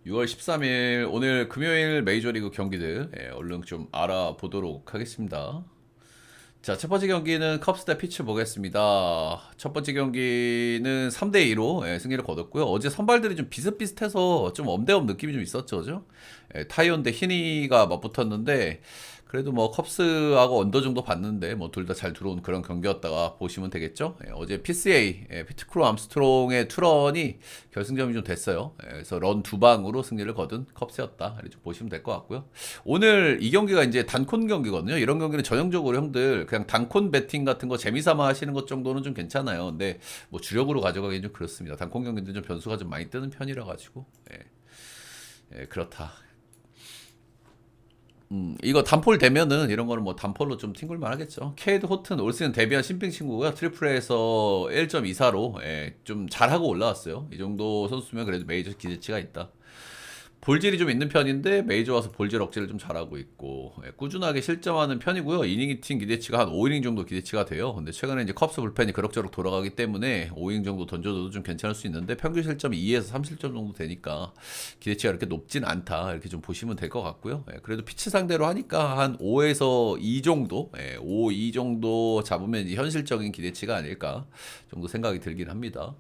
6월 13일 오늘 금요일 메이저리그 경기들 얼른 좀 알아보도록 하겠습니다. 자, 첫 번째 경기는 컵스 대 피츠 보겠습니다. 첫 번째 경기는 3대 2로 승리를 거뒀고요. 어제 선발들이 좀 비슷비슷해서 좀 엄대엄 느낌이 좀 있었죠, 그죠? 타이온 대 히니가 맞붙었는데 그래도 뭐 컵스하고 언더 정도 봤는데 뭐 둘 다 잘 들어온 그런 경기였다가 보시면 되겠죠. 어제 PCA 피트크루 암스트롱의 투런이 결승점이 좀 됐어요. 그래서 런 두 방으로 승리를 거둔 컵스였다. 이렇게 좀 보시면 될 것 같고요. 오늘 이 경기가 이제 단콘 경기거든요. 이런 경기는 전형적으로 형들 그냥 단콘 배팅 같은 거 재미삼아 하시는 것 정도는 좀 괜찮아요. 근데 뭐 주력으로 가져가기 좀 그렇습니다. 단콘 경기는 좀 변수가 좀 많이 뜨는 편이라 가지고 그렇다. 이거 단폴 되면은 이런 거는 뭐 단폴로 좀 튕길만 하겠죠. 케이드 호튼 올 시즌 데뷔한 신생 친구고요. 트리플에서 1.24로 좀 잘하고 올라왔어요. 이 정도 선수면 그래도 메이저 기대치가 있다. 볼질이 좀 있는 편인데 메이저 와서 볼질 억제를 좀 잘하고 있고 꾸준하게 실점하는 편이고요. 이닝 히팅 기대치가 한 5이닝 정도 기대치가 돼요. 근데 최근에 이제 컵스 불펜이 그럭저럭 돌아가기 때문에 5이닝 정도 던져도 좀 괜찮을 수 있는데 평균 실점이 2에서 3실점 정도 되니까 기대치가 이렇게 높진 않다. 이렇게 좀 보시면 될 것 같고요. 그래도 피치 상대로 하니까 한 5에서 2 정도, 5, 2 정도 잡으면 이제 현실적인 기대치가 아닐까 정도 생각이 들긴 합니다.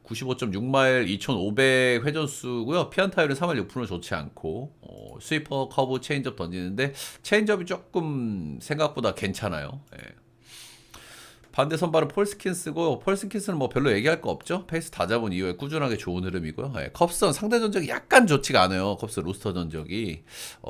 95.6마일 2,500 회전수고요. 피안타율은 3할 6푼은 좋지 않고 스위퍼 커브 체인지업 던지는데 체인지업이 조금 생각보다 괜찮아요. 반대 선발은 폴스킨스고 폴스킨스는 뭐 별로 얘기할 거 없죠. 페이스 다 잡은 이후에 꾸준하게 좋은 흐름이고요. 컵스는 상대 전적이 약간 좋지가 않아요. 컵스 로스터 전적이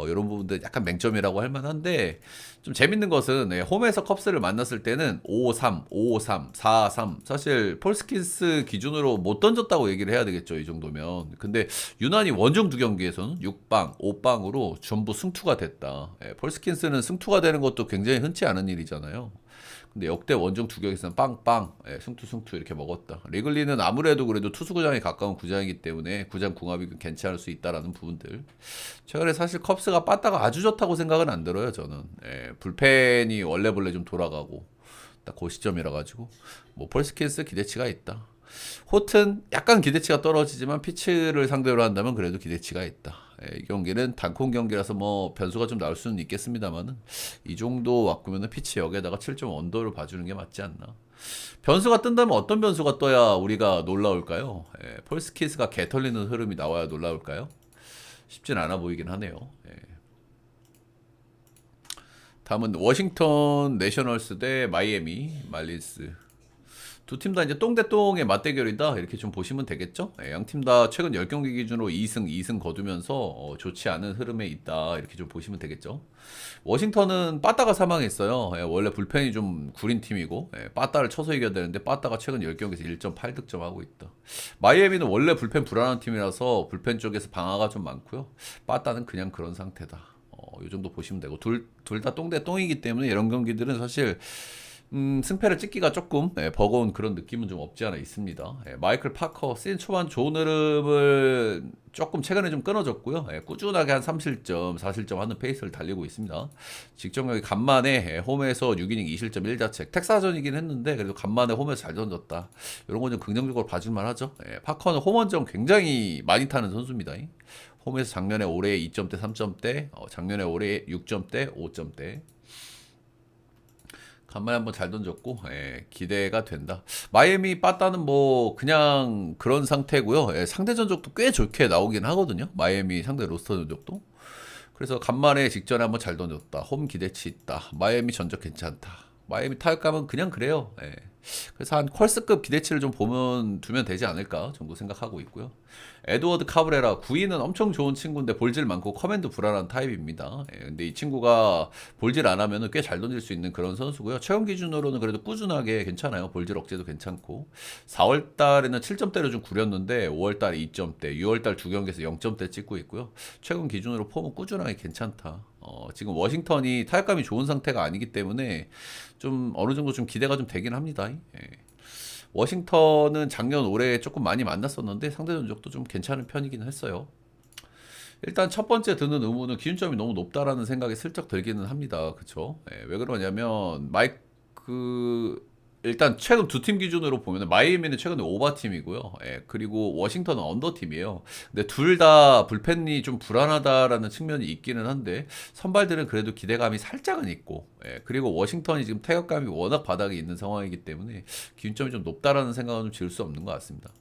이런 부분들 약간 맹점이라고 할 만한데 좀 재밌는 것은 홈에서 컵스를 만났을 때는 5-3, 5-3, 4-3 사실 폴스킨스 기준으로 못 던졌다고 얘기를 해야 되겠죠. 이 정도면. 근데 유난히 원정 두 경기에서는 6방, 5방으로 전부 승투가 됐다. 폴스킨스는 승투가 되는 것도 굉장히 흔치 않은 일이잖아요. 근데 역대 원정 두 경기에서는 빵빵 승투 이렇게 먹었다. 리글리는 아무래도 그래도 투수구장에 가까운 구장이기 때문에 구장 궁합이 괜찮을 수 있다라는 부분들. 최근에 사실 컵스가 빠따가 아주 좋다고 생각은 안 들어요. 저는 불펜이 원래 좀 돌아가고 딱 그 시점이라 가지고 뭐 폴스킨스 기대치가 있다. 호튼 약간 기대치가 떨어지지만 피츠를 상대로 한다면 그래도 기대치가 있다. 이 경기는 단콘 경기라서 뭐 변수가 좀 나올 수는 있겠습니다만은 이 정도 왔구면은 피치 역에다가 7점 언더를 봐주는 게 맞지 않나. 변수가 뜬다면 어떤 변수가 떠야 우리가 놀라울까요? 폴스키스가 개 털리는 흐름이 나와야 놀라울까요? 쉽진 않아 보이긴 하네요. 다음은 워싱턴 내셔널스 대 마이애미 말린스. 두 팀 다 이제 똥대똥의 맞대결이다 이렇게 좀 보시면 되겠죠. 양 팀 다 최근 10경기 기준으로 2승 2승 거두면서 좋지 않은 흐름에 있다 이렇게 좀 보시면 되겠죠. 워싱턴은 빠따가 사망했어요. 원래 불펜이 좀 구린 팀이고 빠따를 쳐서 이겨야 되는데 빠따가 최근 10경기에서 1.8득점 하고 있다. 마이애미는 원래 불펜 불안한 팀이라서 불펜 쪽에서 방어가 좀 많고요. 빠따는 그냥 그런 상태다. 이 정도 보시면 되고 둘 다 똥대 똥이기 때문에 이런 경기들은 사실 승패를 찍기가 조금 버거운 그런 느낌은 좀 없지 않아 있습니다. 마이클 파커 시즌 초반 좋은 흐름을 조금 최근에 좀 끊어졌고요. 꾸준하게 한 3실점, 4실점 하는 페이스를 달리고 있습니다. 직전경기 간만에 홈에서 6이닝 2실점 1자책 텍사전이긴 했는데 그래도 간만에 홈에서 잘 던졌다. 이런 건 좀 긍정적으로 봐줄만 하죠. 파커는 홈원점 굉장히 많이 타는 선수입니다. 홈에서 작년에 올해 2점대, 3점대, 작년에 올해 6점대, 5점대 간만에 한번 잘 던졌고 기대가 된다. 마이애미 빠따는 뭐 그냥 그런 상태고요. 상대 전적도 꽤 좋게 나오긴 하거든요. 마이애미 상대 로스터 전적도. 그래서 간만에 직전에 한번 잘 던졌다. 홈 기대치 있다. 마이애미 전적 괜찮다. 마이애미 타격감은 그냥 그래요. 그래서 한 퀄스급 기대치를 좀 보면 두면 되지 않을까 정도 생각하고 있고요. 에드워드 카브레라 9위는 엄청 좋은 친구인데 볼질 많고 커맨드 불안한 타입입니다. 근데 이 친구가 볼질 안 하면은 꽤 잘 던질 수 있는 그런 선수고요. 최근 기준으로는 그래도 꾸준하게 괜찮아요. 볼질 억제도 괜찮고 4월 달에는 7점대로 좀 구렸는데 5월 달에 2점대, 6월 달 두 경기에서 0점대 찍고 있고요. 최근 기준으로 폼은 꾸준하게 괜찮다. 지금 워싱턴이 타격감이 좋은 상태가 아니기 때문에 좀 어느 정도 좀 기대가 좀 되긴 합니다. 워싱턴은 작년 올해 조금 많이 만났었는데 상대 전적도 좀 괜찮은 편이긴 했어요. 일단 첫 번째 드는 의문은 기준점이 너무 높다라는 생각이 슬쩍 들기는 합니다. 그쵸? 왜 그러냐면 마이크 일단 최근 두 팀 기준으로 보면 마이애미는 최근에 오버팀이고요. 예, 그리고 워싱턴은 언더팀이에요. 근데 둘 다 불펜이 좀 불안하다라는 측면이 있기는 한데 선발들은 그래도 기대감이 살짝은 있고, 예, 그리고 워싱턴이 지금 타격감이 워낙 바닥에 있는 상황이기 때문에 기준점이 좀 높다라는 생각은 좀 지을 수 없는 것 같습니다.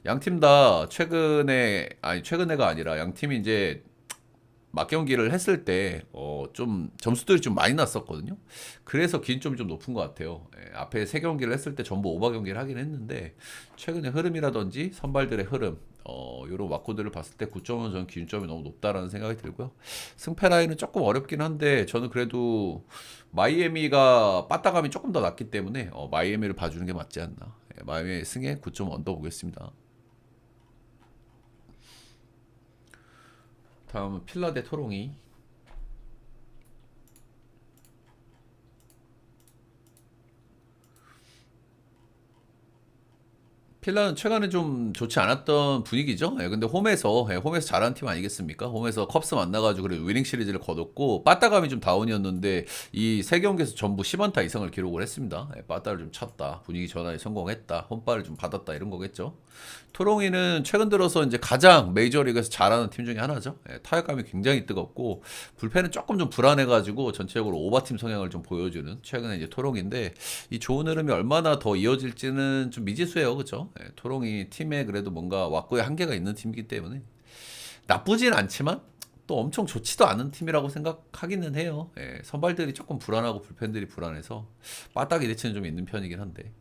양 팀 다 최근에, 아니 최근에가 아니라 양 팀이 이제 맞경기를 했을 때, 좀 점수들이 좀 많이 났었거든요. 그래서 기준점이 좀 높은 것 같아요. 예, 앞에 세 경기를 했을 때 전부 오버 경기를 하긴 했는데, 최근의 흐름이라든지 선발들의 흐름, 요런 왁구들을 봤을 때 9.5는 저는 기준점이 너무 높다라는 생각이 들고요. 승패 라인은 조금 어렵긴 한데, 저는 그래도 마이애미가 빠따감이 조금 더 낮기 때문에, 마이애미를 봐주는 게 맞지 않나. 예, 마이애미 승에 9점 언더 보겠습니다. 다음은 필라 대 토롱이. 필라는 최근에 좀 좋지 않았던 분위기죠. 예, 근데 홈에서 잘하는 팀 아니겠습니까? 홈에서 컵스 만나가지고 그래도 위닝 시리즈를 거뒀고, 빠따감이 좀 다운이었는데 이 세 경기에서 전부 10안타 이상을 기록을 했습니다. 예, 빠따를 좀 쳤다, 분위기 전환에 성공했다, 홈발을 좀 받았다, 이런 거겠죠. 토롱이는 최근 들어서 이제 가장 메이저리그에서 잘하는 팀 중에 하나죠. 예, 타격감이 굉장히 뜨겁고 불펜은 조금 좀 불안해가지고 전체적으로 오버팀 성향을 좀 보여주는 최근에 이제 토롱인데, 이 좋은 흐름이 얼마나 더 이어질지는 좀 미지수예요, 그렇죠? 예, 토롱이 팀에 그래도 뭔가 왁구의 한계가 있는 팀이기 때문에 나쁘진 않지만 또 엄청 좋지도 않은 팀이라고 생각하기는 해요. 예, 선발들이 조금 불안하고 불펜들이 불안해서 빠따기 대치는 좀 있는 편이긴 한데.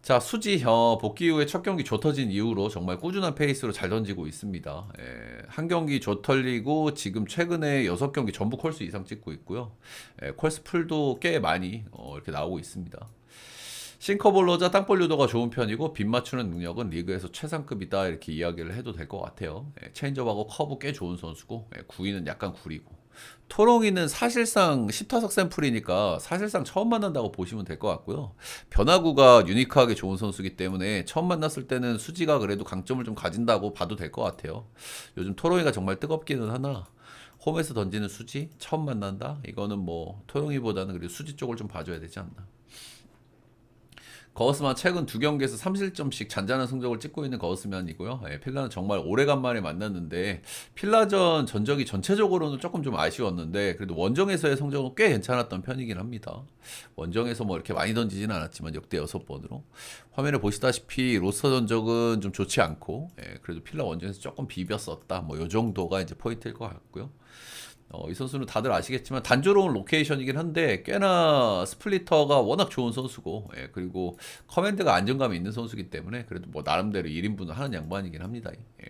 자, 수지 복귀 후에 첫 경기 조 터진 이후로 정말 꾸준한 페이스로 잘 던지고 있습니다. 예, 한 경기 조 털리고 지금 최근에 6경기 전부 콜스 이상 찍고 있고요. 예, 콜스 풀도 꽤 많이 이렇게 나오고 있습니다. 싱커볼러자 땅볼 유도가 좋은 편이고 빗 맞추는 능력은 리그에서 최상급이다, 이렇게 이야기를 해도 될 것 같아요. 예, 체인지업하고 커브 꽤 좋은 선수고, 예, 구위는 약간 구리고. 토롱이는 사실상 10타석 샘플이니까 사실상 처음 만난다고 보시면 될 것 같고요. 변화구가 유니크하게 좋은 선수이기 때문에 처음 만났을 때는 수지가 그래도 강점을 좀 가진다고 봐도 될 것 같아요. 요즘 토롱이가 정말 뜨겁기는 하나, 홈에서 던지는 수지 처음 만난다, 이거는 뭐 토롱이보다는 그래도 수지 쪽을 좀 봐줘야 되지 않나. 거스만 최근 두 경기에서 3실점씩 잔잔한 성적을 찍고 있는 거스만이고요. 예, 필라는 정말 오래간만에 만났는데 필라전 전적이 전체적으로는 조금 좀 아쉬웠는데 그래도 원정에서의 성적은 꽤 괜찮았던 편이긴 합니다. 원정에서 뭐 이렇게 많이 던지진 않았지만 역대 6번으로 화면에 보시다시피 로스터 전적은 좀 좋지 않고, 예, 그래도 필라 원정에서 조금 비볐었다, 뭐 요 정도가 이제 포인트일 것 같고요. 이 선수는 다들 아시겠지만 단조로운 로케이션이긴 한데 꽤나 스플리터가 워낙 좋은 선수고, 예, 그리고 커맨드가 안정감이 있는 선수이기 때문에 그래도 뭐 나름대로 1인분을 하는 양반이긴 합니다. 예.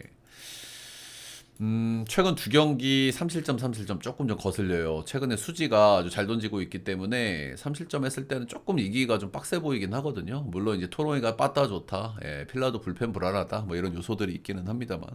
최근 두 경기 3실점 조금 좀 거슬려요. 최근에 수지가 아주 잘 던지고 있기 때문에 3실점 했을 때는 조금 이기기가 좀 빡세 보이긴 하거든요. 물론 이제 토로이가 빠따 좋다, 예, 필라도 불펜 불안하다, 뭐 이런 요소들이 있기는 합니다만.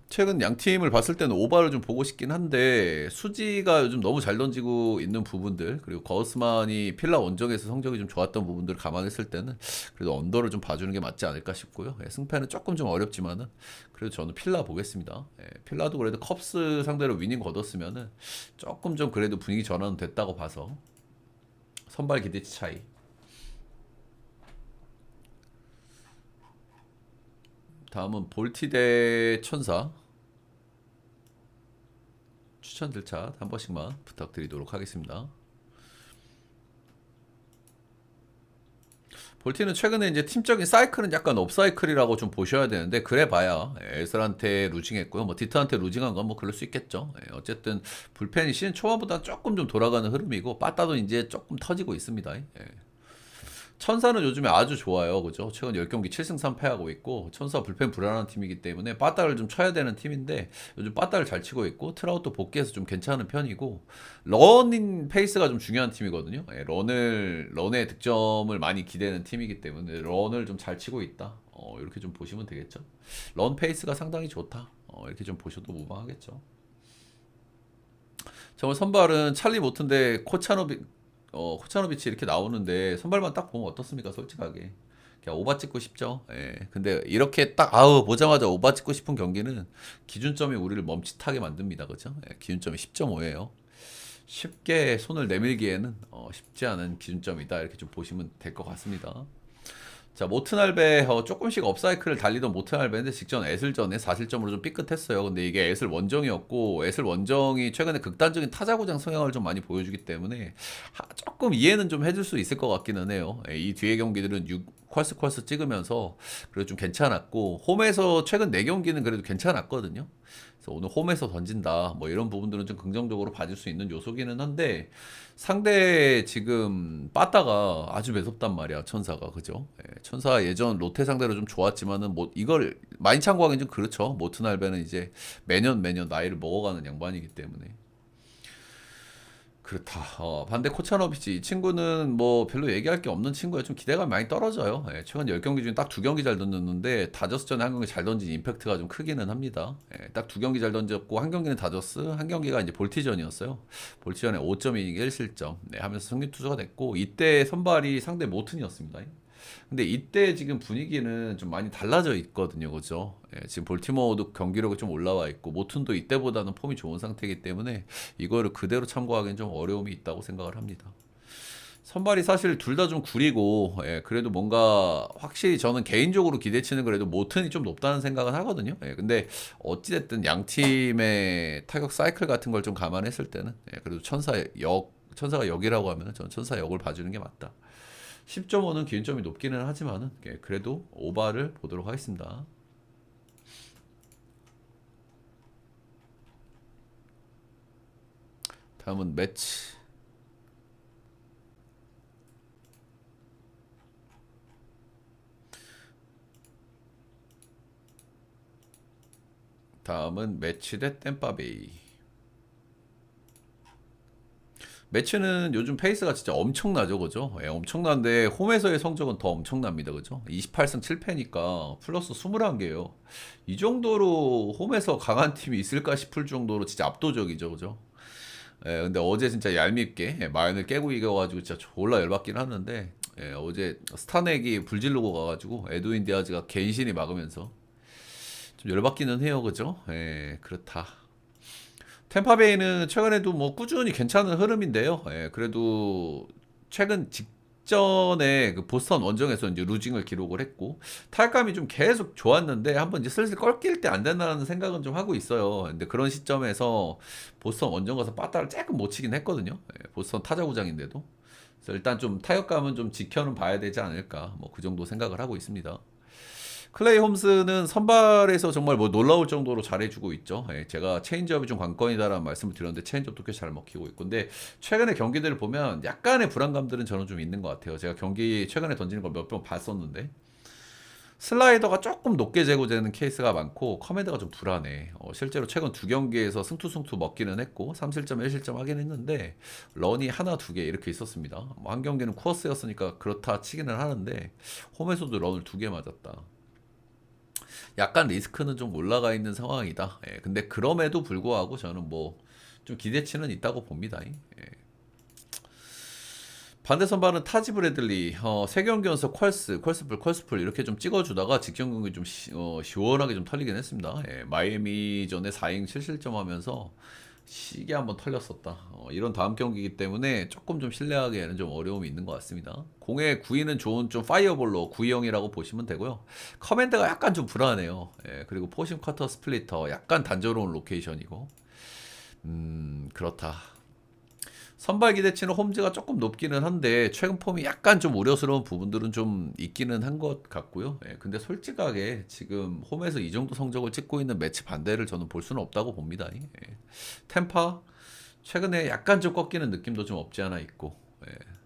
최근 양 팀을 봤을 때는 오바를 좀 보고 싶긴 한데 수지가 요즘 너무 잘 던지고 있는 부분들, 그리고 거스만이 필라 원정에서 성적이 좀 좋았던 부분들을 감안했을 때는 그래도 언더를 좀 봐주는 게 맞지 않을까 싶고요. 예, 승패는 조금 좀 어렵지만은 그래도 저는 필라 보겠습니다. 예, 필라도 그래도 컵스 상대로 위닝 거뒀으면은 조금 좀 그래도 분위기 전환은 됐다고 봐서 선발 기대치 차이. 다음은 볼티 대 천사. 추천 들차 한 번씩만 부탁드리도록 하겠습니다. 볼티는 최근에 이제 팀적인 사이클은 약간 업사이클이라고 좀 보셔야 되는데, 그래봐야 에슬한테 루징했고요. 뭐 디트한테 루징한 건 뭐 그럴 수 있겠죠. 예, 어쨌든 불펜이 시즌 초반보다 조금 좀 돌아가는 흐름이고 빠따도 이제 조금 터지고 있습니다. 예. 천사는 요즘에 아주 좋아요. 그죠? 최근 10경기 7승 3패하고 있고, 천사 불펜 불안한 팀이기 때문에 빠따를 좀 쳐야 되는 팀인데, 요즘 빠따를 잘 치고 있고, 트라우트 복귀해서 좀 괜찮은 편이고, 러닝 페이스가 좀 중요한 팀이거든요. 예, 런의 득점을 많이 기대는 팀이기 때문에, 런을 좀 잘 치고 있다, 이렇게 좀 보시면 되겠죠. 런 페이스가 상당히 좋다, 이렇게 좀 보셔도 무방하겠죠. 정말 선발은 찰리 모튼데 코차노비치 이렇게 나오는데 선발만 딱 보면 어떻습니까? 솔직하게. 그냥 오바 찍고 싶죠. 예. 근데 이렇게 딱 보자마자 오바 찍고 싶은 경기는 기준점이 우리를 멈칫하게 만듭니다. 그죠? 예, 기준점이 10.5예요. 쉽게 손을 내밀기에는 쉽지 않은 기준점이다 이렇게 좀 보시면 될 것 같습니다. 자, 모트날베 조금씩 업사이클을 달리던 모트날베인데 직전 에슬전에 4실점으로 좀 삐끗했어요. 근데 이게 에슬 원정이었고 에슬 원정이 최근에 극단적인 타자구장 성향을 좀 많이 보여주기 때문에 조금 이해는 좀 해줄 수 있을 것 같기는 해요. 이 뒤에 경기들은 6퀄스 찍으면서 그래도 좀 괜찮았고 홈에서 최근 4경기는 그래도 괜찮았거든요. 그래서 오늘 홈에서 던진다 뭐 이런 부분들은 좀 긍정적으로 봐줄 수 있는 요소기는 한데 상대 지금 빠따가 아주 매섭단 말이야 천사가 그죠? 천사 예전 롯데 상대로 좀 좋았지만은 뭐 이걸 많이 참고하기는 좀 그렇죠. 모트날베는 이제 매년 나이를 먹어가는 양반이기 때문에 그렇다. 반대 코차노비치 이 친구는 뭐 별로 얘기할 게 없는 친구예요. 좀 기대감이 많이 떨어져요. 최근 10경기 중에 딱 2경기 잘 던졌는데 다저스 전에 한 경기 잘 던진 임팩트가 좀 크기는 합니다. 딱 2경기 잘 던졌고 한 경기는 다저스, 한 경기가 이제 볼티전이었어요. 볼티전에 5.2이닝 1실점 하면서 승리 투수가 됐고 이때 선발이 상대 모튼이었습니다. 근데 이때 지금 분위기는 좀 많이 달라져 있거든요. 그죠? 지금 볼티모어도 경기력이 좀 올라와 있고 모튼도 이때보다는 폼이 좋은 상태이기 때문에 이거를 그대로 참고하기는 좀 어려움이 있다고 생각을 합니다. 선발이 사실 둘 다 좀 구리고 그래도 뭔가 확실히 저는 개인적으로 기대치는 그래도 모튼이 좀 높다는 생각은 하거든요. 근데 어찌됐든 양 팀의 타격 사이클 같은 걸 좀 감안했을 때는 그래도 천사가 역이라고 하면 저는 천사 역을 봐주는 게 맞다. 10.5는 기준점이 높기는 하지만은 그래도 오바를 보도록 하겠습니다. 다음은 매치. 다음은 매치 대 댐파베이. 매치는 요즘 페이스가 진짜 엄청나죠, 그죠? 엄청난데 홈에서의 성적은 더 엄청납니다, 그죠? 28승 7패니까 플러스 21개예요. 이 정도로 홈에서 강한 팀이 있을까 싶을 정도로 진짜 압도적이죠, 그죠? 근데 어제 진짜 얄밉게 마연을 깨고 이겨가지고 진짜 졸라 열받긴 하는데 어제 스타넥이 불질르고 가가지고 에드윈 디아즈가 개인신이 막으면서 좀 열받기는 해요, 그죠? 그렇다. 템파베이는 최근에도 뭐 꾸준히 괜찮은 흐름인데요. 그래도 최근 직전에 그 보스턴 원정에서 이제 루징을 기록을 했고 타격감이 좀 계속 좋았는데 한번 이제 슬슬 꺾일 때 안 된다는 생각은 좀 하고 있어요. 근데 그런 시점에서 보스턴 원정 가서 빠따를 조금 못 치긴 했거든요. 보스턴 타자구장인데도. 그래서 일단 좀 타격감은 좀 지켜는 봐야 되지 않을까. 뭐 그 정도 생각을 하고 있습니다. 클레이 홈스는 선발에서 정말 뭐 놀라울 정도로 잘해주고 있죠. 제가 체인지업이 좀 관건이다라는 말씀을 드렸는데 체인지업도 꽤 잘 먹히고 있고 근데 최근에 경기들을 보면 약간의 불안감들은 저는 좀 있는 것 같아요. 제가 경기 최근에 던지는 걸 몇 번 봤었는데 슬라이더가 조금 높게 제고되는 케이스가 많고 커맨드가 좀 불안해. 실제로 최근 2경기에서 승투 먹기는 했고 3실점 1실점 하긴 했는데 런이 하나 2개 이렇게 있었습니다. 뭐한 경기는 코어스였으니까 그렇다 치기는 하는데 홈에서도 런을 2개 맞았다. 약간 리스크는 좀 올라가 있는 상황이다. 근데 그럼에도 불구하고 저는 뭐 좀 기대치는 있다고 봅니다. 반대 선발은 타지 브래들리 3경기 연속 퀄스풀 이렇게 좀 찍어주다가 직전 경기 좀 시원하게 좀 털리긴 했습니다. 마이애미전에 4인 7실점 하면서 시계 한번 털렸었다. 이런 다음 경기이기 때문에 조금 좀 신뢰하기에는 좀 어려움이 있는 것 같습니다. 공의 구위는 좋은 좀 파이어볼로 구위형이라고 보시면 되고요. 커맨드가 약간 좀 불안해요. 그리고 포심 커터 스플리터 약간 단조로운 로케이션이고 그렇다. 선발 기대치는 홈즈가 조금 높기는 한데 최근 폼이 약간 좀 우려스러운 부분들은 좀 있기는 한 것 같고요. 근데 솔직하게 지금 홈에서 이 정도 성적을 찍고 있는 매치 반대를 저는 볼 수는 없다고 봅니다. 템파 최근에 약간 좀 꺾이는 느낌도 좀 없지 않아 있고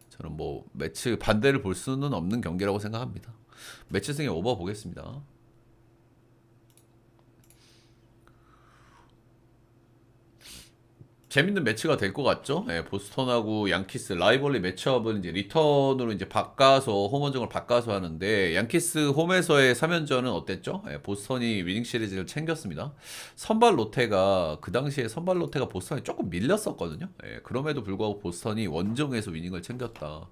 저는 뭐 매치 반대를 볼 수는 없는 경기라고 생각합니다. 매치 승에 오버 보겠습니다. 재밌는 매치가 될 것 같죠? 보스턴하고 양키스 라이벌리 매치업은 이제 리턴으로 이제 바꿔서 홈원정을 바꿔서 하는데 양키스 홈에서의 3연전은 어땠죠? 보스턴이 위닝 시리즈를 챙겼습니다. 그 당시에 선발 로테가 보스턴이 조금 밀렸었거든요. 그럼에도 불구하고 보스턴이 원정에서 위닝을 챙겼다.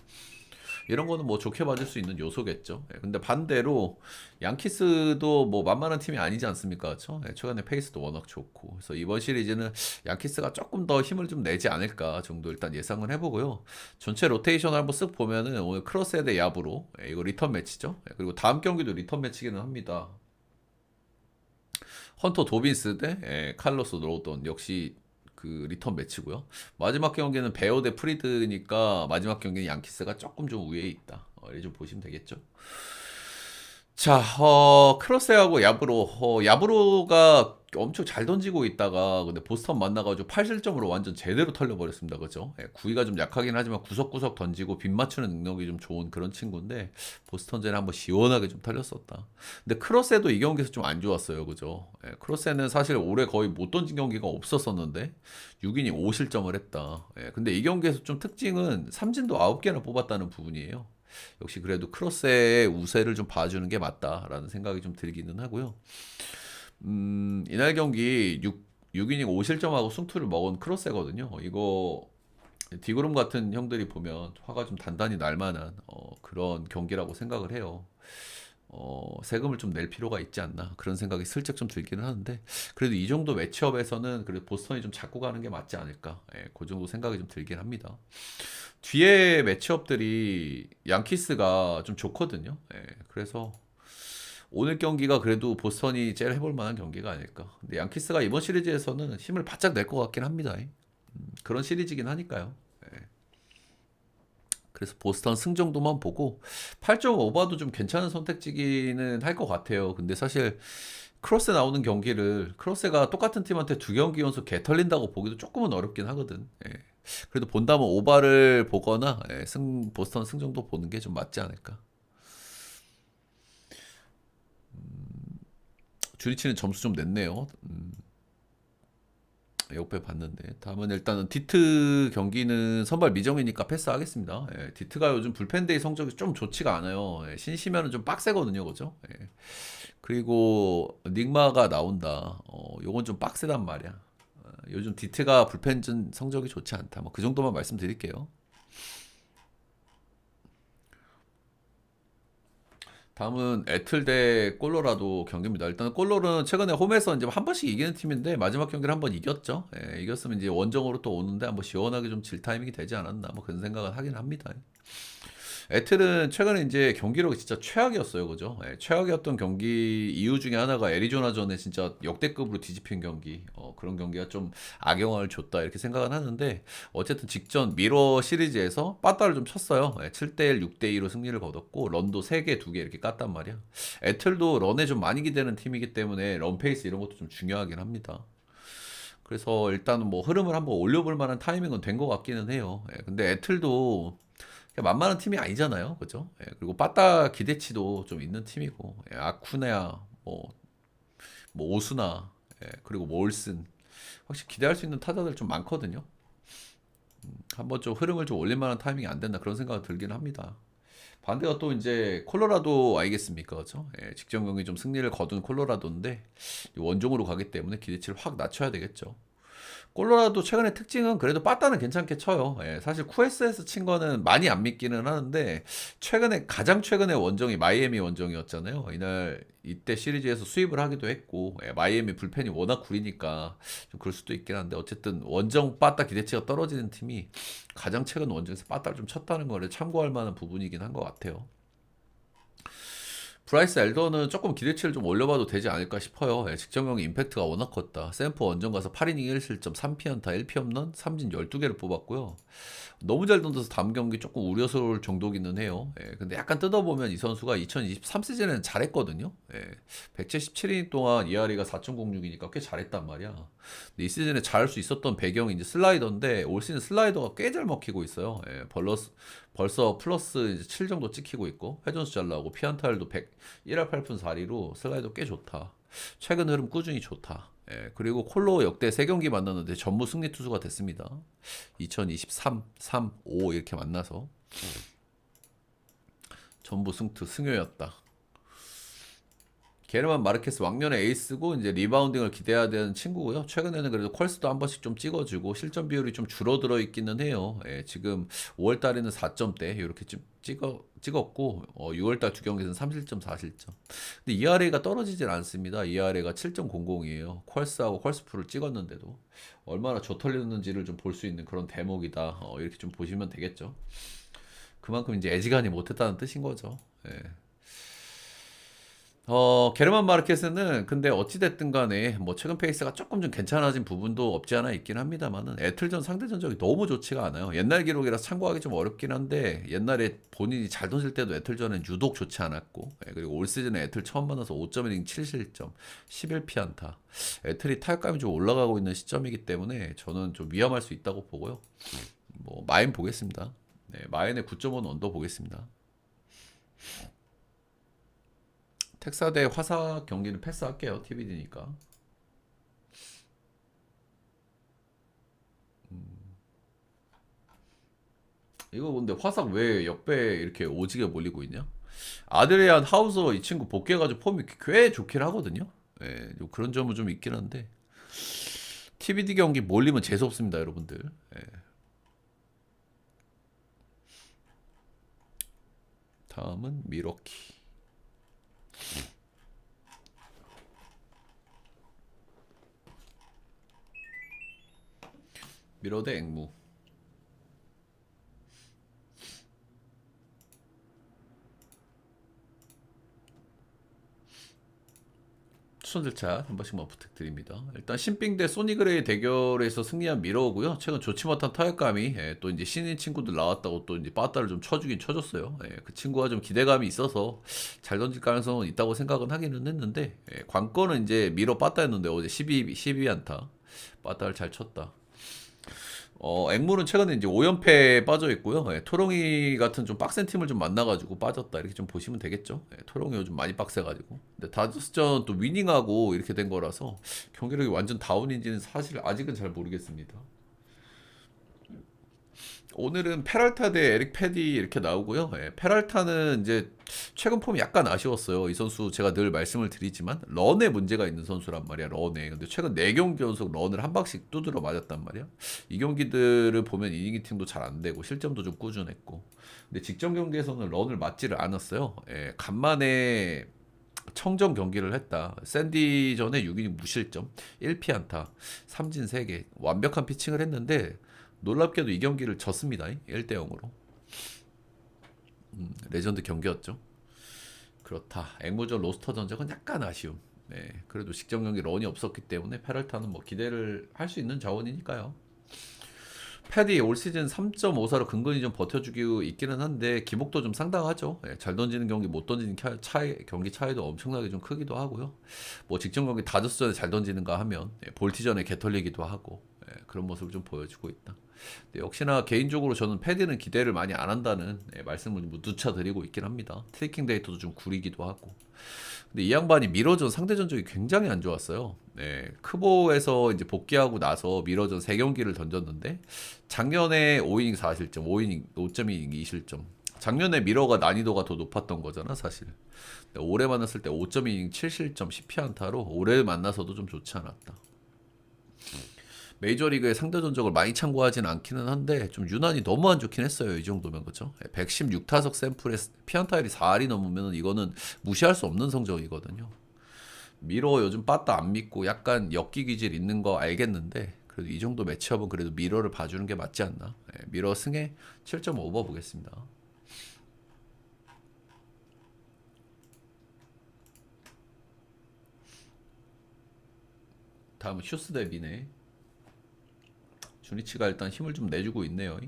이런 거는 뭐 좋게 봐줄 수 있는 요소겠죠. 예, 근데 반대로 양키스도 뭐 만만한 팀이 아니지 않습니까? 그렇죠? 예, 최근에 페이스도 워낙 좋고. 그래서 이번 시리즈는 양키스가 조금 더 힘을 좀 내지 않을까 정도 일단 예상을 해보고요. 전체 로테이션을 한번 쓱 보면은 오늘 크로스헤드 야브로 이거 리턴 매치죠. 예, 그리고 다음 경기도 리턴 매치기는 합니다. 헌터 도빈스 대 칼로스 로돈 역시 그 리턴 매치고요. 마지막 경기는 베어 대 프리드니까 마지막 경기는 양키스가 조금 좀 우위에 있다. 이렇게 좀 보시면 되겠죠. 자, 크로스하고 야브로. 야브로가 엄청 잘 던지고 있다가 근데 보스턴 만나가지고 8실점으로 완전 제대로 털려버렸습니다. 그죠? 예, 구위가 좀 약하긴 하지만 구석구석 던지고 빗 맞추는 능력이 좀 좋은 그런 친구인데 보스턴전에 한번 시원하게 좀 털렸었다. 근데 크로스에도 이 경기에서 좀 안 좋았어요. 그죠? 예, 크로스에는 사실 올해 거의 못 던진 경기가 없었었는데 6이닝 5실점을 했다. 예, 근데 이 경기에서 좀 특징은 삼진도 9개나 뽑았다는 부분이에요. 역시 그래도 크로스의 우세를 좀 봐주는 게 맞다라는 생각이 좀 들기는 하고요. 이날 경기 6이닝 5실점하고 승투를 먹은 크로스거든요. 이거 디그롬 같은 형들이 보면 화가 좀 단단히 날 만한 그런 경기라고 생각을 해요. 세금을 좀 낼 필요가 있지 않나 그런 생각이 슬쩍 좀 들기는 하는데 그래도 이 정도 매치업에서는 그래도 보스턴이 좀 잡고 가는 게 맞지 않을까 그 정도 생각이 좀 들긴 합니다. 뒤에 매치업들이 양키스가 좀 좋거든요. 그래서 오늘 경기가 그래도 보스턴이 제일 해볼 만한 경기가 아닐까. 근데 양키스가 이번 시리즈에서는 힘을 바짝 낼 것 같긴 합니다. 그런 시리즈긴 하니까요. 그래서 보스턴 승 정도만 보고 8.5봐도 좀 괜찮은 선택지기는 할 것 같아요. 근데 사실 크로스 나오는 경기를 크로스가 똑같은 팀한테 두 경기 연속 개 털린다고 보기도 조금은 어렵긴 하거든. 그래도 본다면 오바를 보거나 보스턴 승 정도 보는 게 좀 맞지 않을까. 주리치는 점수 좀 냈네요. 역배 봤는데 다음은 일단은 디트 경기는 선발 미정이니까 패스하겠습니다. 디트가 요즘 불펜데이 성적이 좀 좋지가 않아요. 신시면은 좀 빡세거든요, 그죠? 그리고 닉마가 나온다. 요건 좀 빡세단 말이야. 요즘 디트가 불펜전 성적이 좋지 않다. 뭐 그 정도만 말씀드릴게요. 다음은 애틀 대 콜로라도 경기입니다. 일단 콜로는 최근에 홈에서 이제 한 번씩 이기는 팀인데 마지막 경기를 한 번 이겼죠. 이겼으면 이제 원정으로 또 오는데 한번 시원하게 좀 질 타이밍이 되지 않았나 뭐 그런 생각을 하긴 합니다. 애틀은 최근에 이제 경기력이 진짜 최악이었어요, 그죠? 최악이었던 경기 이유 중에 하나가 애리조나전에 진짜 역대급으로 뒤집힌 경기, 그런 경기가 좀 악영향을 줬다 이렇게 생각은 하는데 어쨌든 직전 미러 시리즈에서 빠따를 좀 쳤어요. 7대1, 6대2로 승리를 거뒀고 런도 3개, 2개 이렇게 깠단 말이야. 애틀도 런에 좀 많이 기대는 팀이기 때문에 런 페이스 이런 것도 좀 중요하긴 합니다. 그래서 일단은 뭐 흐름을 한번 올려볼 만한 타이밍은 된 것 같기는 해요. 근데 애틀도 만만한 팀이 아니잖아요. 그죠? 그리고 빠따 기대치도 좀 있는 팀이고, 아쿠네야, 뭐 오스나, 그리고 뭐 올슨. 확실히 기대할 수 있는 타자들 좀 많거든요. 한번 좀 흐름을 좀 올릴 만한 타이밍이 안 됐나 그런 생각이 들긴 합니다. 반대가 또 이제 콜로라도 아니겠습니까? 그죠? 직전 경기 좀 승리를 거둔 콜로라도인데, 원종으로 가기 때문에 기대치를 확 낮춰야 되겠죠. 콜로라도 최근에 특징은 그래도 빠따는 괜찮게 쳐요. 사실 쿠에스에서 친 거는 많이 안 믿기는 하는데 최근에 가장 최근에 원정이 마이애미 원정이었잖아요. 이날 이때 시리즈에서 수입을 하기도 했고 마이애미 불펜이 워낙 구리니까 좀 그럴 수도 있긴 한데 어쨌든 원정 빠따 기대치가 떨어지는 팀이 가장 최근 원정에서 빠따를 좀 쳤다는 거를 참고할 만한 부분이긴 한 것 같아요. 브라이스 엘더는 조금 기대치를 좀 올려봐도 되지 않을까 싶어요. 직전 경기 임팩트가 워낙 컸다. 샘프 원정 가서 8이닝 1실점 3피안타 1피홈런 3진 12개를 뽑았고요. 너무 잘 던져서 다음 경기 조금 우려스러울 정도기는 해요. 근데 약간 뜯어보면 이 선수가 2023 시즌에는 잘했거든요. 177이닝 동안 ERA가 4.06이니까 꽤 잘했단 말이야. 근데 이 시즌에 잘할 수 있었던 배경이 이제 슬라이더인데 올 시즌 슬라이더가 꽤 잘 먹히고 있어요. 벌써 플러스 이제 7 정도 찍히고 있고 회전수 잘 나오고 피안타율도 1할 8푼 4리로 슬라이더 꽤 좋다. 최근 흐름 꾸준히 좋다. 그리고 콜로 역대 3경기 만났는데 전부 승리 투수가 됐습니다. 2023, 3, 5 이렇게 만나서 전부 승투 승효였다. 게르만 마르케스 왕년의 에이스고 이제 리바운딩을 기대해야 되는 친구고요. 최근에는 그래도 퀄스도 한 번씩 좀 찍어주고 실점 비율이 좀 줄어들어 있기는 해요. 예, 지금 5월 달에는 4점대 이렇게 좀 찍었고 6월 달 두 경기에서는 3실점 4실점. 근데 ERA가 떨어지질 않습니다. ERA가 7.00이에요. 퀄스하고 퀄스프를 찍었는데도 얼마나 저털렸는지를 좀 볼 수 있는 그런 대목이다. 이렇게 좀 보시면 되겠죠. 그만큼 이제 애지간히 못했다는 뜻인 거죠. 예. 게르만 마르케스는 근데 어찌됐든 간에 뭐 최근 페이스가 조금 좀 괜찮아진 부분도 없지 않아 있긴 합니다만은 애틀전 상대 전적이 너무 좋지가 않아요. 옛날 기록이라 참고하기 좀 어렵긴 한데 옛날에 본인이 잘 던질 때도 애틀전은 유독 좋지 않았고 그리고 올 시즌에 애틀 처음 만나서 5.1이닝 7실점 11피안타 애틀이 타격감이 좀 올라가고 있는 시점이기 때문에 저는 좀 위험할 수 있다고 보고요. 뭐 마인 보겠습니다. 네, 마인의 9.5는 언더 보겠습니다. 텍사 대 화사 경기는 패스할게요. TBD니까. 이거 근데 화사 왜 역배 이렇게 오지게 몰리고 있냐? 아드리안 하우서 이 친구 복귀해가지고 폼이 꽤 좋긴 하거든요. 예, 그런 점은 좀 있긴 한데 TBD 경기 몰리면 재수 없습니다, 여러분들. 예. 다음은 미러키. 미러 대 앵무. 추천절차 한 번씩만 부탁드립니다. 일단 신빙 대 소니그레이 대결에서 승리한 미러고요. 최근 좋지 못한 타격감이 또 이제 신인 친구들 나왔다고 또 이제 빠따를 좀 쳐주긴 쳐줬어요. 그 친구가 좀 기대감이 있어서 잘 던질 가능성은 있다고 생각은 하기는 했는데 관건은 이제 미러 빠따였는데 어제 12안타 빠따를 잘 쳤다. 앵물은 최근에 이제 5연패에 빠져 있고요. 토롱이 같은 좀 빡센 팀을 좀 만나가지고 빠졌다. 이렇게 좀 보시면 되겠죠. 토롱이 요즘 많이 빡세가지고. 근데 다저스전 또 위닝하고 이렇게 된 거라서 경기력이 완전 다운인지는 사실 아직은 잘 모르겠습니다. 오늘은 페랄타 대 에릭 패디 이렇게 나오고요. 페랄타는 이제 최근 폼이 약간 아쉬웠어요. 이 선수 제가 늘 말씀을 드리지만 런에 문제가 있는 선수란 말이야. 런에. 근데 최근 4경기 연속 런을 한 방씩 두드려 맞았단 말이야. 이 경기들을 보면 이닝 히팅도 잘 안 되고 실점도 좀 꾸준했고. 근데 직전 경기에서는 런을 맞지를 않았어요. 간만에 청정 경기를 했다. 샌디전에 6이닝 무실점, 1피안타, 삼진 3개. 완벽한 피칭을 했는데 놀랍게도 이 경기를 졌습니다. 1대 0으로. 레전드 경기였죠. 그렇다. 앵무전 로스터 전적은 약간 아쉬움. 네, 그래도 직전 경기 런이 없었기 때문에 페럴타는 뭐 기대를 할 수 있는 자원이니까요. 패디 올 시즌 3.54로 근근히 좀 버텨주기 있기는 한데 기복도 좀 상당하죠. 잘 던지는 경기 못 던지는 경기 차이도 엄청나게 좀 크기도 하고요. 뭐 직전 경기 다저스전에 잘 던지는가 하면 볼티전에 개털리기도 하고 그런 모습을 좀 보여주고 있다. 역시나 개인적으로 저는 패디는 기대를 많이 안 한다는 말씀을 누차 드리고 있긴 합니다. 트래킹 데이터도 좀 구리기도 하고. 근데 이 양반이 미러전 상대 전적이 굉장히 안 좋았어요. 크보에서 이제 복귀하고 나서 미러전 3경기를 던졌는데 작년에 5이닝 4실점, 5이닝 5.2이닝 2실점. 작년에 미러가 난이도가 더 높았던 거잖아, 사실. 올해 만났을 때 5.2이닝 7실점 10피안타로 올해 만나서도 좀 좋지 않았다. 메이저리그의 상대 전적을 많이 참고하진 않기는 한데 좀 유난히 너무 안 좋긴 했어요. 이 정도면 그죠? 116타석 샘플에 피안타율이 4할이 넘으면 이거는 무시할 수 없는 성적이거든요. 미러 요즘 빠따 안 믿고 약간 엮기 기질 있는 거 알겠는데 그래도 이 정도 매치업은 그래도 미러를 봐주는 게 맞지 않나? 미러 승에 7.5버 보겠습니다. 다음은 휴스 대 미네. 주니치가 일단 힘을 좀 내주고 있네요.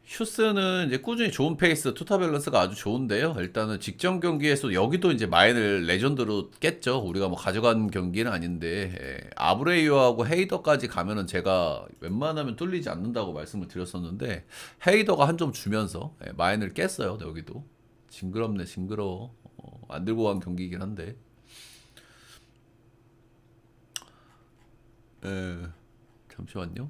휴스는 이제 꾸준히 좋은 페이스, 투타 밸런스가 아주 좋은데요. 일단은 직전 경기에서 여기도 이제 마인을 레전드로 깼죠. 우리가 뭐 가져간 경기는 아닌데 아브레이어하고 헤이더까지 가면은 제가 웬만하면 뚫리지 않는다고 말씀을 드렸었는데 헤이더가 한 점 주면서 마인을 깼어요. 여기도 징그럽네, 징그러워. 안 들고 간 경기이긴 한데. 잠시만요.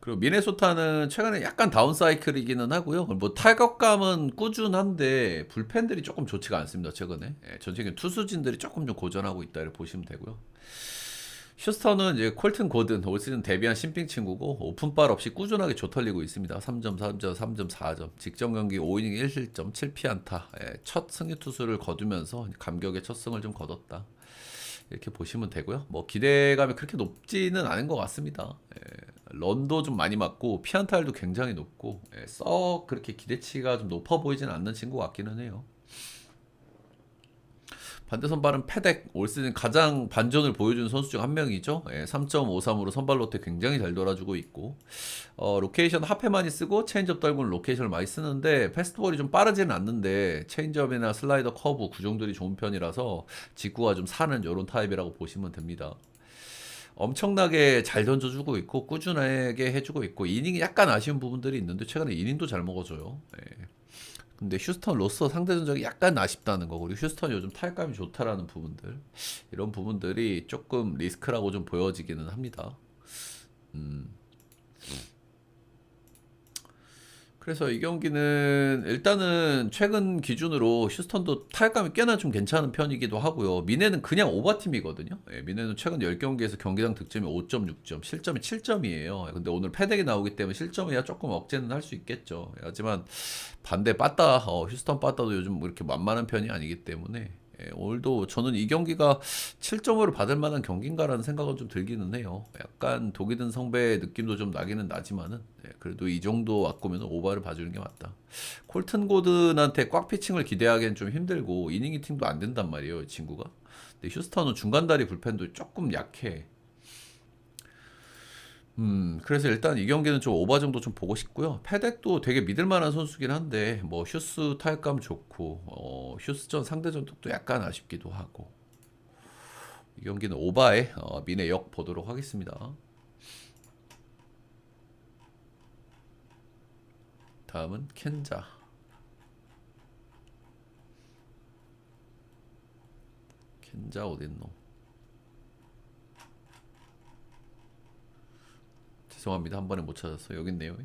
그리고 미네소타는 최근에 약간 다운 사이클이기는 하고요. 뭐 타격감은 꾸준한데 불펜들이 조금 좋지가 않습니다. 최근에 전체적인 투수진들이 조금 좀 고전하고 있다 이렇게 보시면 되고요. 휴스턴은 이제 콜튼 고든 올 시즌 데뷔한 신핑 친구고 오픈발 없이 꾸준하게 조털리고 있습니다. 3점, 3점, 3점, 4점. 직전 경기 5이닝 1실점, 7피안타. 첫 승리 투수를 거두면서 감격의 첫 승을 좀 거뒀다. 이렇게 보시면 되고요. 뭐 기대감이 그렇게 높지는 않은 것 같습니다. 런도 좀 많이 맞고 피안타율도 굉장히 높고 썩 그렇게 기대치가 좀 높아 보이진 않는 친구 같기는 해요. 반대 선발은 패덱 올 시즌 가장 반전을 보여준 선수 중 한 명이죠. 3.53으로 선발 로테 굉장히 잘 돌아주고 있고 로케이션 하페 많이 쓰고 체인지업 떨구는 로케이션을 많이 쓰는데 패스트볼이 좀 빠르지는 않는데 체인지업이나 슬라이더 커브 구종들이 좋은 편이라서 직구가 좀 사는 이런 타입이라고 보시면 됩니다. 엄청나게 잘 던져주고 있고 꾸준하게 해주고 있고 이닝이 약간 아쉬운 부분들이 있는데 최근에 이닝도 잘 먹어줘요. 근데 휴스턴 로서 상대 전적이 약간 아쉽다는 거 그리고 휴스턴이 요즘 타격감이 좋다라는 부분들 이런 부분들이 조금 리스크라고 좀 보여지기는 합니다. 그래서 이 경기는 일단은 최근 기준으로 휴스턴도 타격감이 꽤나 좀 괜찮은 편이기도 하고요. 미네는 그냥 오버팀이거든요. 미네는 최근 10경기에서 경기당 득점이 5.6점, 실점이 7점이에요. 근데 오늘 패덱이 나오기 때문에 실점이야 조금 억제는 할 수 있겠죠. 하지만 반대 빠따, 휴스턴 빠따도 요즘 이렇게 만만한 편이 아니기 때문에 오늘도 저는 이 경기가 7점으로 받을 만한 경기인가라는 생각은 좀 들기는 해요. 약간 독이 든 성배의 느낌도 좀 나기는 나지만은 그래도 이 정도 왔으면 오버를 봐주는 게 맞다. 콜튼 고든한테 꽉 피칭을 기대하기엔 좀 힘들고 이닝 히팅도 안 된단 말이에요, 이 친구가. 근데 휴스턴은 중간다리 불펜도 조금 약해. 그래서 일단 이 경기는 좀 오버 정도 좀 보고 싶고요. 패덱도 되게 믿을만한 선수긴 한데 뭐 휴스 타격감 좋고 휴스전 상대전도 약간 아쉽기도 하고 이 경기는 오바에 미네 역 보도록 하겠습니다. 다음은 켄자. 켄자 어딨노? 죄송합니다. 한 번에 못 찾았어. 여기 있네요.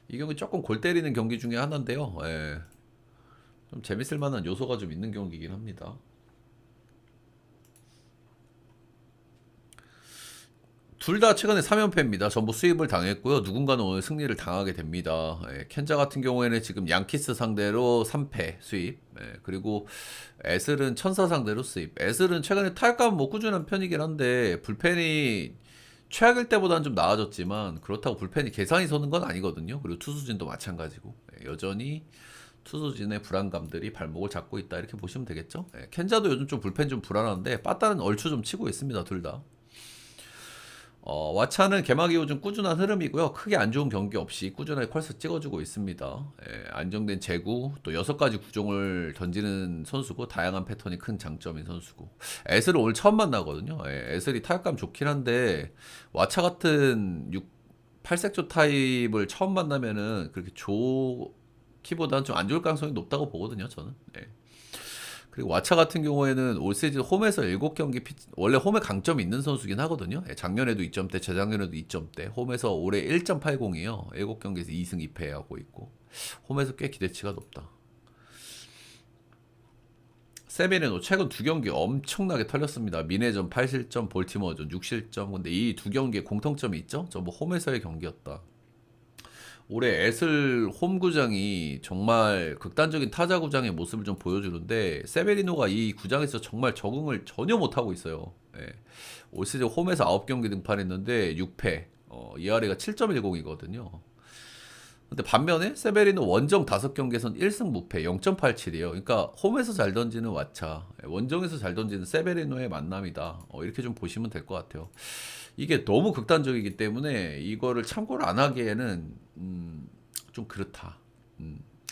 이 경기 조금 골 때리는 경기 중에 하나인데요. 좀 재밌을 만한 요소가 좀 있는 경기이긴 합니다. 둘 다 최근에 3연패입니다. 전부 수입을 당했고요. 누군가는 오늘 승리를 당하게 됩니다. 켄자 같은 경우에는 지금 양키스 상대로 3패 수입. 그리고 에슬은 천사 상대로 수입. 에슬은 최근에 타격감 뭐 꾸준한 편이긴 한데 불펜이 최악일 때보다는 좀 나아졌지만 그렇다고 불펜이 계산이 서는 건 아니거든요. 그리고 투수진도 마찬가지고 여전히 투수진의 불안감들이 발목을 잡고 있다 이렇게 보시면 되겠죠. 켄자도 요즘 좀 불펜 좀 불안한데 빠따는 얼추 좀 치고 있습니다. 둘 다. 왓차는 개막 이후 좀 꾸준한 흐름이고요. 크게 안 좋은 경기 없이 꾸준하게 컬스 찍어주고 있습니다. 안정된 제구, 또 6가지 구종을 던지는 선수고 다양한 패턴이 큰 장점인 선수고 에슬을 오늘 처음 만나거든요. 에슬이 타격감 좋긴 한데 왓차 같은 8색조 타입을 처음 만나면은 그렇게 좋기보다는 좀 안 좋을 가능성이 높다고 보거든요. 저는. 그리고 왓차 같은 경우에는 올 시즌 홈에서 7경기 원래 홈에 강점이 있는 선수긴 하거든요. 작년에도 2점대, 재작년에도 2점대. 홈에서 올해 1.80이에요. 7경기에서 2승 2패하고 있고. 홈에서 꽤 기대치가 높다. 세베리노 최근 2경기 엄청나게 털렸습니다. 미네전 8실점, 볼티모어전 6실점. 근데 이 2경기에 공통점이 있죠? 전부 홈에서의 경기였다. 올해 에슬 홈구장이 정말 극단적인 타자 구장의 모습을 좀 보여주는데 세베리노가 이 구장에서 정말 적응을 전혀 못하고 있어요. 올 시즌 홈에서 9경기 등판했는데 6패, ERA가 7.10이거든요. 근데 반면에 세베리노 원정 5경기에선 1승 무패 0.87이에요. 그러니까 홈에서 잘 던지는 왓차, 원정에서 잘 던지는 세베리노의 만남이다. 이렇게 좀 보시면 될 것 같아요. 이게 너무 극단적이기 때문에 이거를 참고를 안 하기에는 좀 그렇다.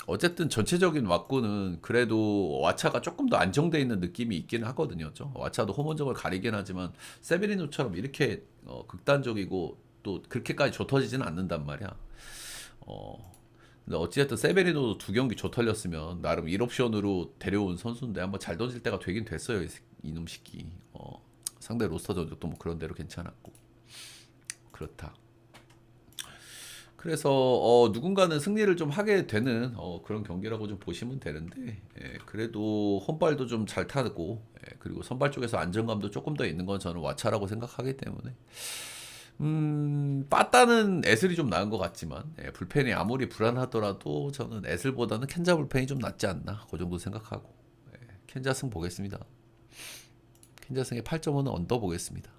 어쨌든 전체적인 왁구는 그래도 왓차가 조금 더 안정돼 있는 느낌이 있긴 하거든요. 왓차도 홈원정을 가리긴 하지만 세베리노처럼 이렇게 극단적이고 또 그렇게까지 좁혀지지는 않는단 말이야. 근데 어찌됐든 세베리노도 2경기 좁털렸으면 나름 1옵션으로 데려온 선수인데 한번 잘 던질 때가 되긴 됐어요. 이놈 새끼. 상대 로스터 전적도 뭐 그런 대로 괜찮았고 그렇다. 그래서 누군가는 승리를 좀 하게 되는 그런 경기라고 좀 보시면 되는데 그래도 홈발도 좀 잘 타고 그리고 선발 쪽에서 안정감도 조금 더 있는 건 저는 와차라고 생각하기 때문에 빠따는 에슬이 좀 나은 것 같지만 불펜이 아무리 불안하더라도 저는 에슬보다는 켄자 불펜이 좀 낫지 않나 그 정도 생각하고 켄자승 보겠습니다. 켄자승의 8.5는 언더 보겠습니다.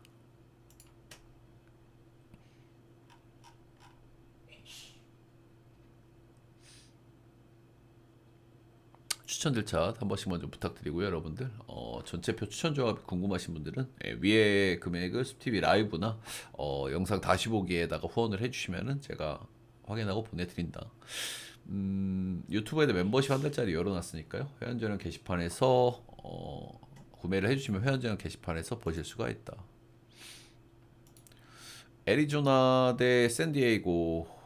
추천 절차 한 번씩 먼저 부탁드리고요, 여러분들. 전체표 추천 조합 궁금하신 분들은 위에 금액을 숲TV 라이브나 영상 다시 보기에다가 후원을 해주시면은 제가 확인하고 보내드린다. 유튜브에도 멤버십 한 달짜리 열어놨으니까요. 회원전용 게시판에서 구매를 해주시면 회원전용 게시판에서 보실 수가 있다. 애리조나 대 샌디에이고.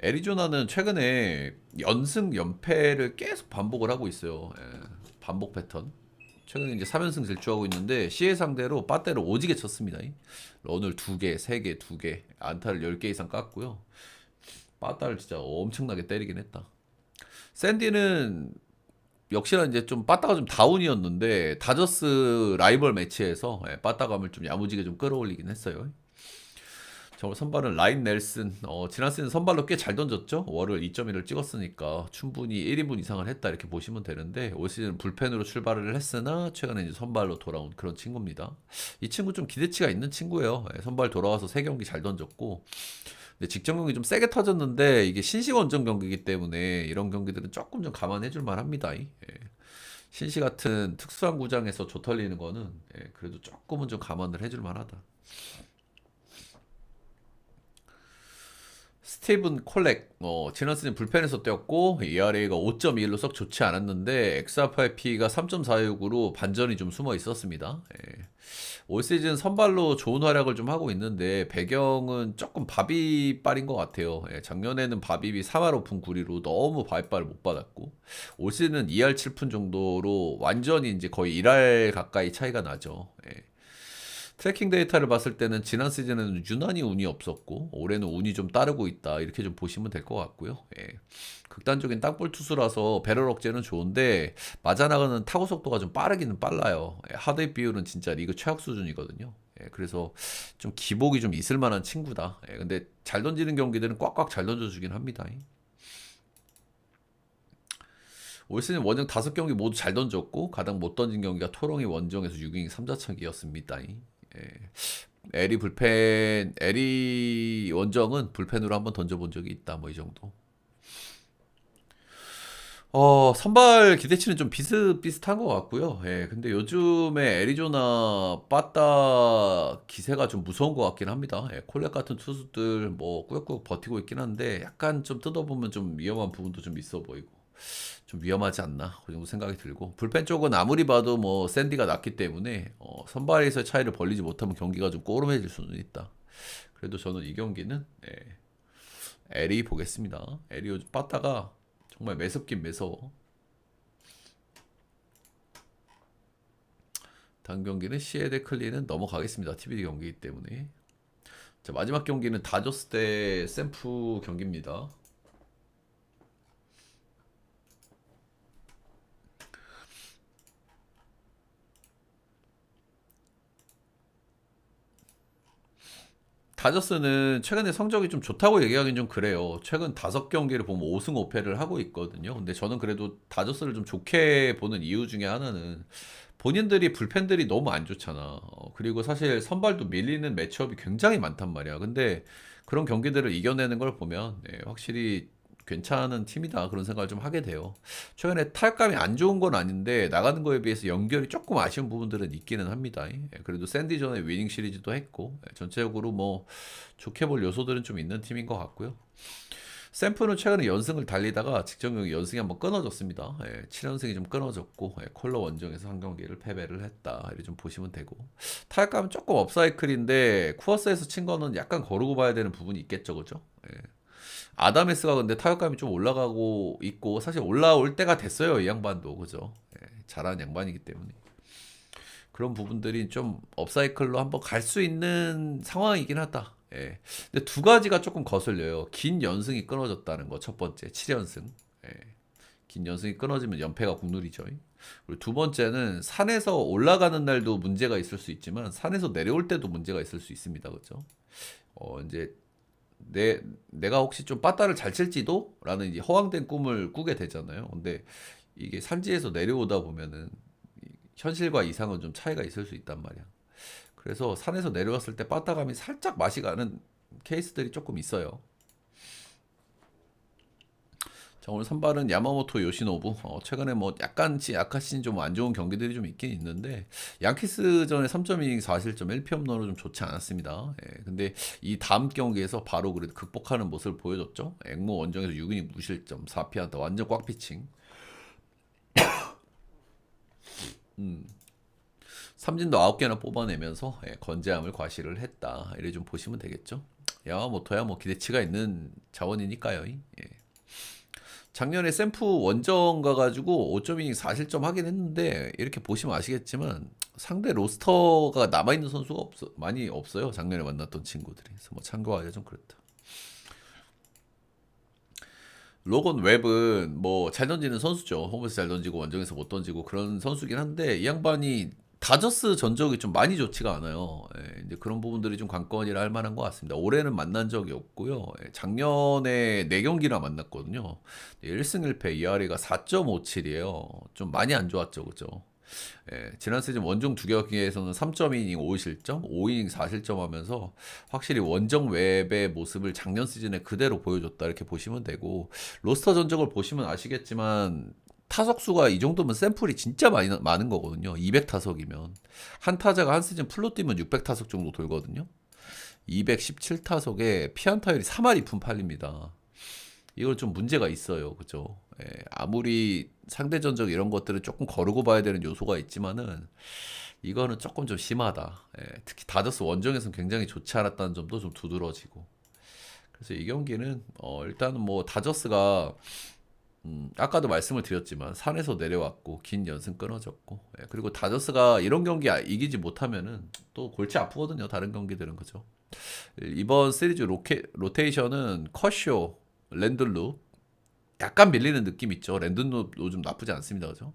애리조나는 최근에 연승 연패를 계속 반복을 하고 있어요. 반복 패턴. 최근에 이제 3연승 질주하고 있는데 시에 상대로 빠떼를 오지게 쳤습니다. 런을 2개, 3개, 2개, 안타를 10개 이상 깠고요. 빠따를 진짜 엄청나게 때리긴 했다. 샌디는 역시나 이제 좀 빠따가 좀 다운이었는데 다저스 라이벌 매치에서 빠따감을 좀 야무지게 좀 끌어올리긴 했어요. 정말 선발은 라인 넬슨. 지난 시즌 선발로 꽤 잘 던졌죠. 월을 2.1을 찍었으니까 충분히 1인분 이상을 했다 이렇게 보시면 되는데 올 시즌 불펜으로 출발을 했으나 최근에 이제 선발로 돌아온 그런 친구입니다. 이 친구 좀 기대치가 있는 친구예요. 선발 돌아와서 3경기 잘 던졌고 근데 직전 경기 좀 세게 터졌는데 이게 신식 원정 경기이기 때문에 이런 경기들은 조금 좀 감안해 줄 만합니다. 신시 같은 특수한 구장에서 조털리는 거는 그래도 조금은 좀 감안을 해줄 만하다. 스티븐 콜렉 지난 시즌 불펜에서 뛰었고 ERA가 5.21로 썩 좋지 않았는데 XRP가 3.46으로 반전이 좀 숨어 있었습니다. 올 시즌 선발로 좋은 활약을 좀 하고 있는데 배경은 조금 바비빨인 것 같아요. 작년에는 바비비 3할 오픈 9리로 너무 바비빨을 못 받았고 올 시즌은 2할 7푼 정도로 완전히 이제 거의 1할 가까이 차이가 나죠. 트래킹 데이터를 봤을 때는 지난 시즌에는 유난히 운이 없었고 올해는 운이 좀 따르고 있다 이렇게 좀 보시면 될 것 같고요. 극단적인 땅볼 투수라서 배럴 억제는 좋은데 맞아나가는 타구 속도가 좀 빠르기는 빨라요. 하드입 비율은 진짜 리그 최악 수준이거든요. 그래서 좀 기복이 좀 있을 만한 친구다. 근데 잘 던지는 경기들은 꽉꽉 잘 던져주긴 합니다. 올 시즌 원정 5경기 모두 잘 던졌고 가장 못 던진 경기가 토롱이 원정에서 6이닝 3자책이었습니다. 에리 원정은 불펜으로 한번 던져본 적이 있다. 뭐 이 정도. 선발 기대치는 좀 비슷비슷한 것 같고요. 근데 요즘에 애리조나 빠따 기세가 좀 무서운 것 같긴 합니다. 콜렉 같은 투수들 뭐 꾸역꾸역 버티고 있긴 한데 약간 좀 뜯어보면 좀 위험한 부분도 좀 있어 보이고 좀 위험하지 않나 그 정도 생각이 들고 불펜 쪽은 아무리 봐도 뭐 샌디가 낫기 때문에 선발에서 차이를 벌리지 못하면 경기가 좀 꼬름해질 수는 있다. 그래도 저는 이 경기는 에리 보겠습니다. 에리 요즘 빠따가 정말 매섭긴 매서워. 다음 경기는 시에데 클리는 넘어가겠습니다. TBD 경기이기 때문에. 자, 마지막 경기는 다저스 대 샘프 경기입니다. 다저스는 최근에 성적이 좀 좋다고 얘기하긴 좀 그래요. 최근 5경기를 보면 5승 5패를 하고 있거든요. 근데 저는 그래도 다저스를 좀 좋게 보는 이유 중에 하나는 본인들이 불펜들이 너무 안 좋잖아. 그리고 사실 선발도 밀리는 매치업이 굉장히 많단 말이야. 근데 그런 경기들을 이겨내는 걸 보면 확실히 괜찮은 팀이다 그런 생각을 좀 하게 돼요. 최근에 타격감이 안 좋은 건 아닌데 나가는 거에 비해서 연결이 조금 아쉬운 부분들은 있기는 합니다. 그래도 샌디 전에 위닝 시리즈도 했고 전체적으로 뭐 좋게 볼 요소들은 좀 있는 팀인 것 같고요. 샘프는 최근에 연승을 달리다가 직전 경기 연승이 한번 끊어졌습니다. 7연승이 좀 끊어졌고 콜러 원정에서 한 경기를 패배를 했다. 이렇게 좀 보시면 되고 타격감은 조금 업사이클인데 쿠어스에서 친 거는 약간 거르고 봐야 되는 부분이 있겠죠, 그죠? 아다메스가 근데 타격감이 좀 올라가고 있고 사실 올라올 때가 됐어요, 이 양반도 그죠? 잘하는 양반이기 때문에 그런 부분들이 좀 업사이클로 한번 갈 수 있는 상황이긴 하다. 예. 근데 두 가지가 조금 거슬려요. 긴 연승이 끊어졌다는 거 첫 번째, 7연승. 예. 긴 연승이 끊어지면 연패가 국룰이죠. 그리고 두 번째는 산에서 올라가는 날도 문제가 있을 수 있지만 산에서 내려올 때도 문제가 있을 수 있습니다. 그렇죠? 이제 내가 혹시 좀 빠따를 잘 칠지도? 라는 이제 허황된 꿈을 꾸게 되잖아요. 근데 이게 산지에서 내려오다 보면은 현실과 이상은 좀 차이가 있을 수 있단 말이야. 그래서 산에서 내려왔을 때 빠따감이 살짝 맛이 가는 케이스들이 조금 있어요. 자, 오늘 선발은 야마모토 요시노부. 최근에 뭐 약간 좀 안 좋은 경기들이 좀 있긴 있는데, 양키스전에 3.2 4실점 1피홈런으로 좀 좋지 않았습니다. 예, 근데 이 다음 경기에서 바로 그래도 극복하는 모습을 보여줬죠. 앵무 원정에서 6이닝 무실점 4피안타 완전 꽉 피칭. 삼진도 9개나 뽑아내면서 건재함을 과시를 했다. 이래 좀 보시면 되겠죠. 야마모토야 뭐 기대치가 있는 자원이니까요. 예. 작년에 샘프 원정 가가지고 5.2 4실점 하긴 했는데 이렇게 보시면 아시겠지만 상대 로스터가 남아있는 선수가 많이 없어요. 작년에 만났던 친구들이. 그래서 뭐 참고하기가 좀 그렇다. 로건 웹은 뭐 잘 던지는 선수죠. 홈에서 잘 던지고 원정에서 못 던지고 그런 선수긴 한데 이 양반이 다저스 전적이 좀 많이 좋지가 않아요. 예, 이제 그런 부분들이 좀 관건이라 할 만한 것 같습니다. 올해는 만난 적이 없고요. 작년에 4경기나 만났거든요. 1승 1패 ERA가 4.57이에요. 좀 많이 안 좋았죠. 그죠? 지난 시즌 원정 두 경기에서는 3.2이닝 5실점, 5이닝 4실점 하면서 확실히 원정 웹의 모습을 작년 시즌에 그대로 보여줬다 이렇게 보시면 되고 로스터 전적을 보시면 아시겠지만 타석수가 이 정도면 샘플이 진짜 많은 거거든요. 200타석이면 한 타자가 한 시즌 풀로 뛰면 600타석 정도 돌거든요. 217타석에 피안타율이 3할 2푼 8입니다. 이걸 좀 문제가 있어요. 그죠? 아무리 상대 전적 이런 것들을 조금 거르고 봐야 되는 요소가 있지만은 이거는 조금 좀 심하다. 특히 다저스 원정에서는 굉장히 좋지 않았다는 점도 좀 두드러지고. 그래서 이 경기는 일단은 뭐 다저스가 아까도 말씀을 드렸지만 산에서 내려왔고 긴 연승 끊어졌고 그리고 다저스가 이런 경기 이기지 못하면은 또 골치 아프거든요. 다른 경기들은 그죠? 이번 시리즈 로테이션은 커쇼, 랜들루 약간 밀리는 느낌 있죠. 랜든도 요즘 나쁘지 않습니다. 그죠?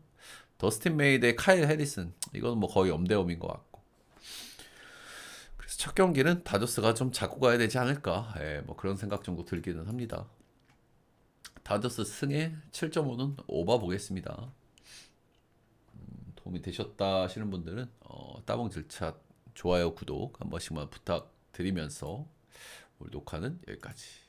더스틴 메이 대 카일 해리슨. 이건 뭐 거의 엄대엄인 것 같고. 그래서 첫 경기는 다저스가 좀 잡고 가야 되지 않을까. 뭐 그런 생각 정도 들기는 합니다. 다저스 승에 7.5는 오버 보겠습니다. 도움이 되셨다 하시는 분들은 따봉 질차 좋아요 구독 한 번씩만 부탁드리면서 오늘 녹화는 여기까지.